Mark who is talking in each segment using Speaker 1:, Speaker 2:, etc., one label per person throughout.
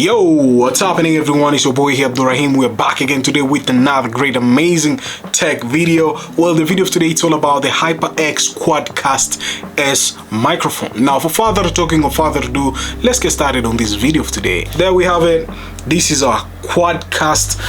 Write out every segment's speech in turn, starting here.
Speaker 1: Yo, what's happening everyone? It's your boy here, Abdurrahim. We're back again today with another great, amazing tech video. Well, the video of today, it's all about the HyperX Quadcast S microphone. Now, for further ado, let's get started on this video of today. There we have it. This is our Quadcast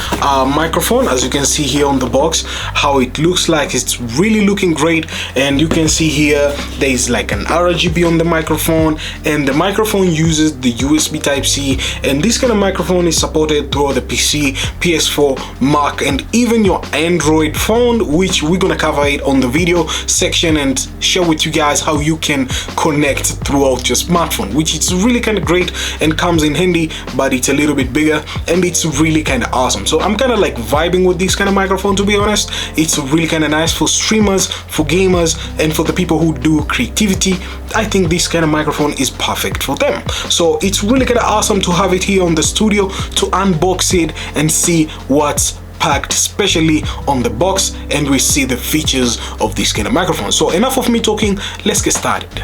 Speaker 1: microphone. As you can see here on the box, how it looks like, it's really looking great. And you can see here there is like an RGB on the microphone, and the microphone uses the USB Type-C, and this kind of microphone is supported through the PC, PS4, Mac, and even your Android phone, which we're gonna cover it on the video section and share with you guys how you can connect throughout your smartphone, which is really kind of great and comes in handy, but it's a little bit bigger and it's really kind of awesome. So I'm kind of like vibing with this kind of microphone, to be honest. It's really kind of nice for streamers, for gamers, and for the people who do creativity. I think this kind of microphone is perfect for them. So it's really kind of awesome to have it here on the studio to unbox it and see what's packed, especially on the box, and we see the features of this kind of microphone. So enough of me talking, let's get started.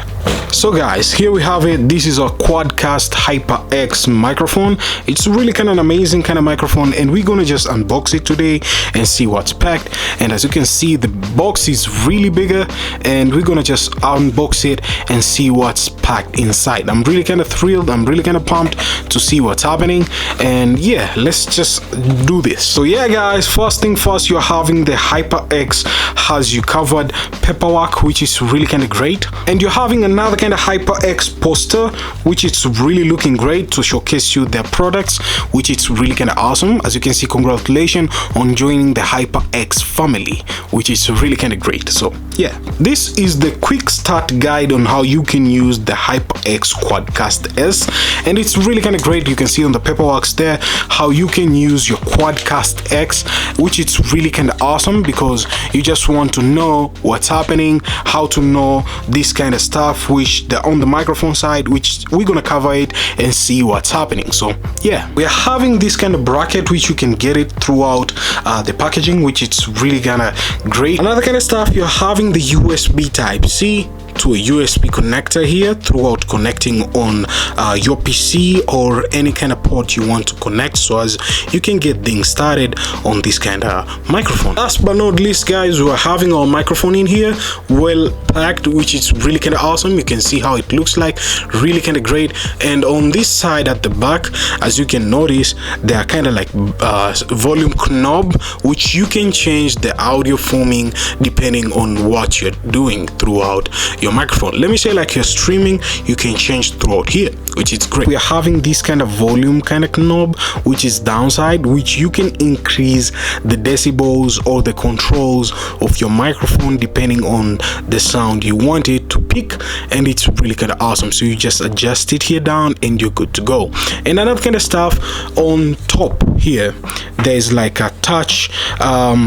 Speaker 1: So guys, here we have it. This is our Quadcast HyperX microphone. It's really kind of an amazing kind of microphone, and we're gonna just unbox it today and see what's packed. And as you can see, the box is really bigger, and we're gonna just unbox it and see what's packed inside. I'm really kind of thrilled. I'm really kind of pumped to see what's happening, and yeah, let's just do this. So yeah guys, first thing first, you're having the HyperX has you covered paperwork, which is really kind of great, and you're having another kind of HyperX poster, which is really looking great to showcase you their products, which is really kind of awesome. As you can see, congratulations on joining the HyperX family, which is really kind of great. So yeah, this is the quick start guide on how you can use the HyperX Quadcast S, and it's really kind of great. You can see on the paperwork there how you can use your Quadcast X, which is really kind of awesome because you just want to know what's happening, how to know this kind of stuff, which they're on the microphone side, which we're gonna cover it and see what's happening. So yeah, we are having this kind of bracket, which you can get it throughout the packaging, which it's really kinda great. Another kind of stuff, you're having the USB Type-C to a USB connector here throughout connecting on your PC or any kind of port you want to connect, so as you can get things started on this kind of microphone. Last but not least guys, we're having our microphone in here, well packed, which is really kind of awesome. You can see how it looks like, really kind of great. And on this side at the back, as you can notice, there are kind of like volume knob, which you can change the audio forming depending on what you're doing throughout your microphone. Let me say, like you're streaming, you can change throughout here, which is great. We are having this kind of volume kind of knob, which is downside, which you can increase the decibels or the controls of your microphone depending on the sound you want it to pick, and it's really kind of awesome. So you just adjust it here down and you're good to go. And another kind of stuff on top here, there's like a touch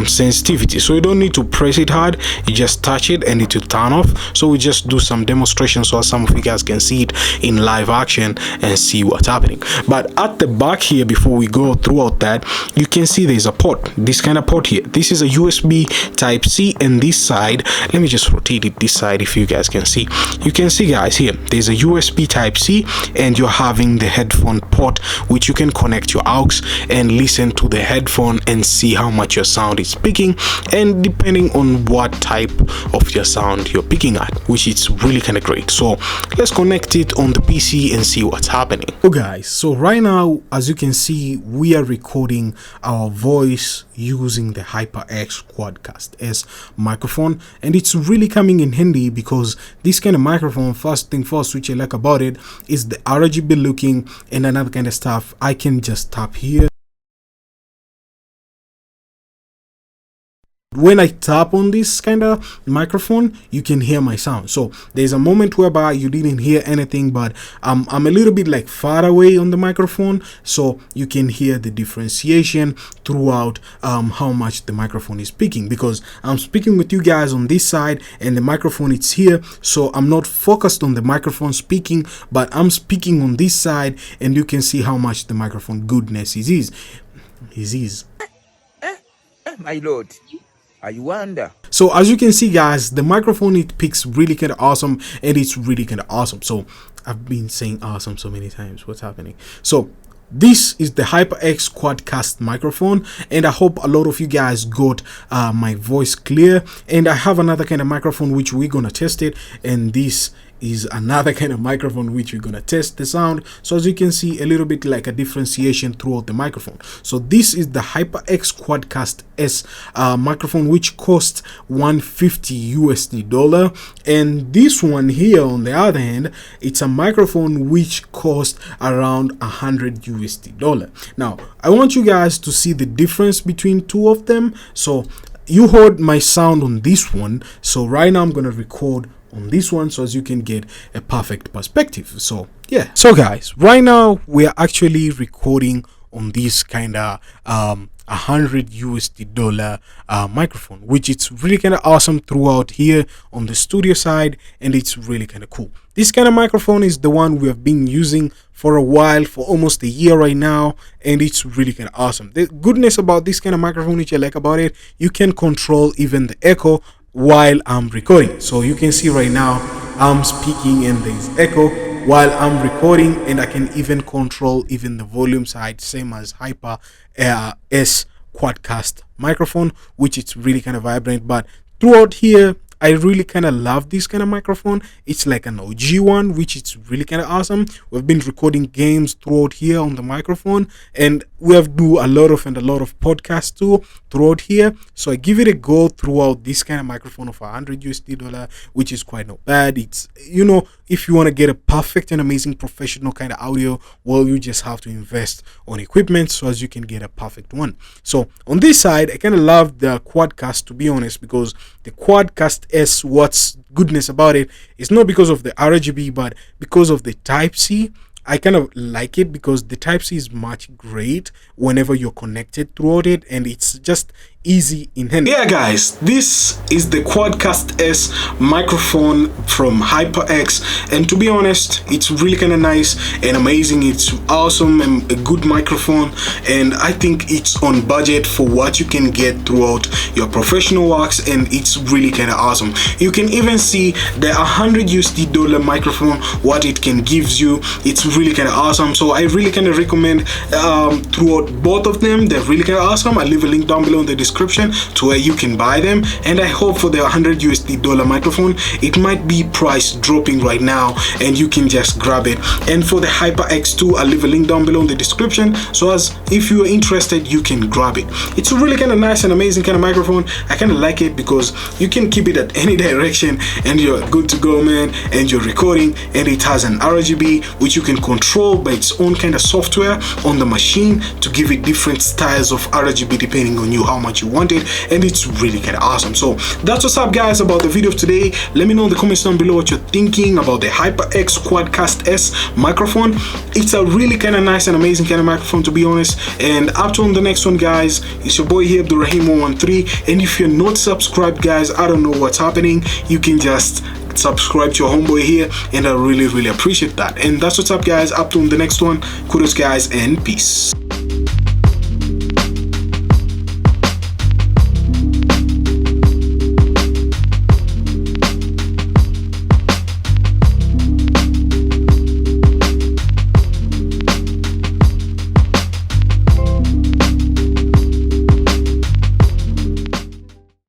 Speaker 1: sensitivity, so you don't need to press it hard, you just touch it and it will turn off. So we just do some demonstrations so some of you guys can see it in live action and see what's happening. But at the back here, before we go throughout that, you can see there's a port, this kind of port here. This is a USB Type-C, and this side, let me just rotate it this side if you guys can see. You can see guys here, there's a USB Type-C, and you're having the headphone port, which you can connect your aux and listen to the headphone and see how much your sound is picking, and depending on what type of your sound you're picking at, which is really kind of great. So let's connect it on the PC and see what's happening. So guys, so right now, as you can see, we are recording our voice using the HyperX Quadcast S microphone, and it's really coming in handy because this kind of microphone, first thing first, which I like about it is the RGB looking and another kind of stuff. I can just tap here. When I tap on this kind of microphone, you can hear my sound. So there's a moment whereby you didn't hear anything, but I'm a little bit like far away on the microphone, so you can hear the differentiation throughout how much the microphone is speaking, because I'm speaking with you guys on this side and the microphone it's here, so I'm not focused on the microphone speaking, but I'm speaking on this side, and you can see how much the microphone goodness is.
Speaker 2: My lord, I wonder.
Speaker 1: So as you can see guys, the microphone, it picks really kind of awesome, and it's really kind of awesome. So I've been saying awesome so many times. What's happening? So this is the HyperX Quadcast microphone, and I hope a lot of you guys got my voice clear. And I have another kind of microphone which we're gonna test it, and this is another kind of microphone which we're gonna test the sound. So as you can see, a little bit like a differentiation throughout the microphone. So this is the HyperX Quadcast S microphone, which costs $150, and this one here on the other hand, it's a microphone which costs around $100. Now I want you guys to see the difference between two of them. So you heard my sound on this one, so right now I'm gonna record on this one so as you can get a perfect perspective. So yeah, so guys, right now we are actually recording on this kind of $100 microphone, which it's really kind of awesome throughout here on the studio side, and it's really kind of cool. This kind of microphone is the one we have been using for a while, for almost a year right now, and it's really kind of awesome. The goodness about this kind of microphone, which I like about it, you can control even the echo while I'm recording. So you can see right now I'm speaking and there's echo while I'm recording, and I can even control even the volume side, same as Hyper S Quadcast microphone, which it's really kind of vibrant. But throughout here, I really kind of love this kind of microphone. It's like an OG one, which is really kind of awesome. We've been recording games throughout here on the microphone, and we have do a lot of podcasts too throughout here. So I give it a go throughout this kind of microphone of $100, which is quite not bad. It's, you know, if you want to get a perfect and amazing professional kind of audio, well, you just have to invest on equipment so as you can get a perfect one. So on this side, I kind of love the Quadcast, to be honest, because the Quadcast S, what's goodness about it is not because of the RGB, but because of the Type-C. I kind of like it because the Type-C is much great whenever you're connected throughout it, and it's just easy in hand. Yeah guys, this is the Quadcast S microphone from HyperX, and to be honest, it's really kind of nice and amazing. It's awesome and a good microphone, and I think it's on budget for what you can get throughout your professional works, and it's really kind of awesome. You can even see the $100 microphone, what it can gives you. It's really kind of awesome. So I really kind of recommend throughout both of them. They're really kind of awesome. I'll leave a link down below in the description to where you can buy them, and I hope for the $100 microphone, it might be price dropping right now and you can just grab it. And for the HyperX 2, I'll leave a link down below in the description, so as if you are interested, you can grab it. It's a really kind of nice and amazing kind of microphone. I kind of like it because you can keep it at any direction and you're good to go, man, and you're recording, and it has an RGB which you can control by its own kind of software on the machine to give it different styles of RGB depending on you how much you want it, and it's really kind of awesome. So that's what's up guys about the video of today. Let me know in the comments down below what you're thinking about the HyperX Quadcast S microphone. It's a really kind of nice and amazing kind of microphone, to be honest. And up to on the next one guys, it's your boy here, Abdurrahim113, and if you're not subscribed guys, I don't know what's happening. You can just subscribe to your homeboy here, and I really appreciate that. And that's what's up guys. Up to the next one. Kudos guys, and peace.